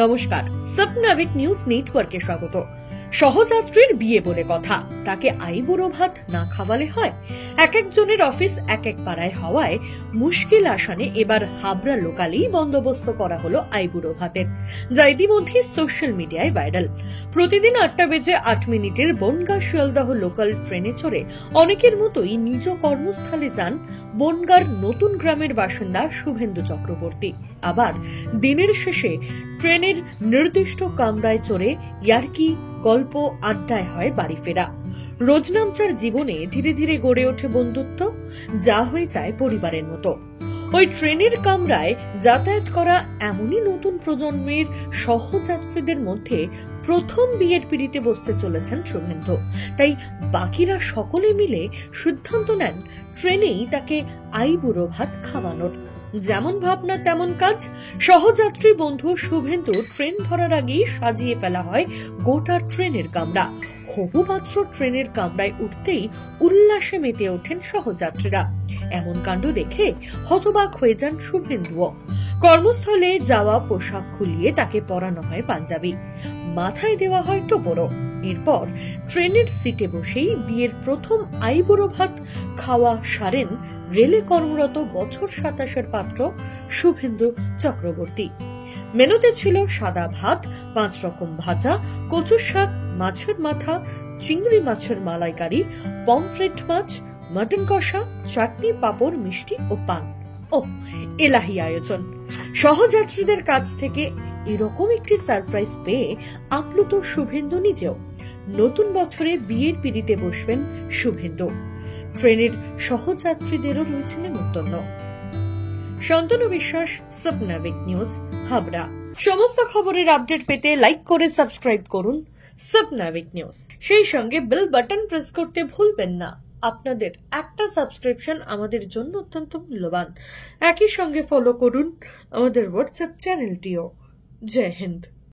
নমস্কার, স্বপ্নাবিক নিউজ নেটওয়ার্কে স্বাগত। সহযাত্রীর বিয়ে বলে কথা, তাকে আইবুড়ো ভাত না খাওয়ালে হয়? এক একজনের অফিস এক এক পাড়ায় হওয়ায় মুশকিল আসানে এবার হাবড়া লোকালেই বন্দোবস্ত করা হলো আইবুড়ো ভাতের, যা ইতিমধ্যে সোশ্যাল মিডিয়ায় ভাইরাল। প্রতিদিন 8:08 বনগাঁ শিয়ালদহ লোকাল ট্রেনে চড়ে অনেকের মতোই নিজ কর্মস্থলে যান বনগাঁর নতুন গ্রামের বাসিন্দা শুভেন্দু চক্রবর্তী। আবার দিনের শেষে ট্রেনের নির্দিষ্ট কামরায় চড়ে ইয়ার্কি, গল্প, আড্ডায় হয় বাড়ি ফেরা। রোজনামচার জীবনে ধীরে ধীরে গড়ে ওঠে বন্ধুত্ব, যা হয়ে যায় পরিবারের মতো। ওই ট্রেনের কামরায় যাতায়াত করা এমনই নতুন প্রজন্মের সহযাত্রীদের মধ্যে প্রথম বিয়ের পিড়িতে বসতে চলেছেন শুভেন্দু। তাই বাকিরা সকলে মিলে সিদ্ধান্ত নেন ট্রেনেই তাকে আইবুড়ো ভাত খাওয়ানোর। যেমন ভাবনা তেমন কাজ। সহযাত্রী বন্ধু শুভেন্দু ট্রেন ধরার আগেই সাজিয়ে ফেলা হয় গোটা ট্রেনের কামরা। হবু পাত্র ট্রেনের কামরায় উঠতেই উল্লাসে মেতে ওঠেন সহযাত্রীরা। এমন কাণ্ড দেখে হতবাক হয়ে যান শুভেন্দুও। কর্মস্থলে যাওয়া পোশাক খুলিয়ে তাকে পরানো হয় পাঞ্জাবি, মাথায় দেওয়া হয় টোপরও। এরপর ট্রেনের সিটে বসেই বিয়ের প্রথম আইবুড়ো ভাত খাওয়া সারেন রেলে কর্মরত বছর 27-এর পাত্র শুভেন্দু চক্রবর্তী। মেনুতে ছিল সাদা ভাত, 5 রকম ভাজা, কচু শাক, মাছের মাথা, চিংড়ি মাছের মালাইকারি, পমফ্রেট মাছ, মটন কষা, চাটনি, পাঁপড়, মিষ্টি ও পান। এলাহি আয়োজন। সহযাত্রীদের কাছ থেকে এরকম একটি সারপ্রাইজ পেয়ে আপ্লুত শুভেন্দু নিজেও। নতুন বছরে বিয়ের পিড়িতে বসবেন শুভেন্দু। ট্রেনের সহযাত্রীদেরও রয়েছে নেমন্তন্ন। শান্তনু বিশ্বাস, স্বপ্নাবিক নিউজ, হাবড়া। সমস্ত খবরের আপডেট পেতে লাইক করে সাবস্ক্রাইব করুন স্বপ্নাবিক নিউজ। সেই সঙ্গে বেল বাটন প্রেস করতে ভুলবেন না। আপনাদের একটা সাবস্ক্রিপশন আমাদের জন্য অত্যন্ত মূল্যবান। একই সঙ্গে ফলো করুন আমাদের হোয়াটসঅ্যাপ চ্যানেলটিও। জয় হিন্দ।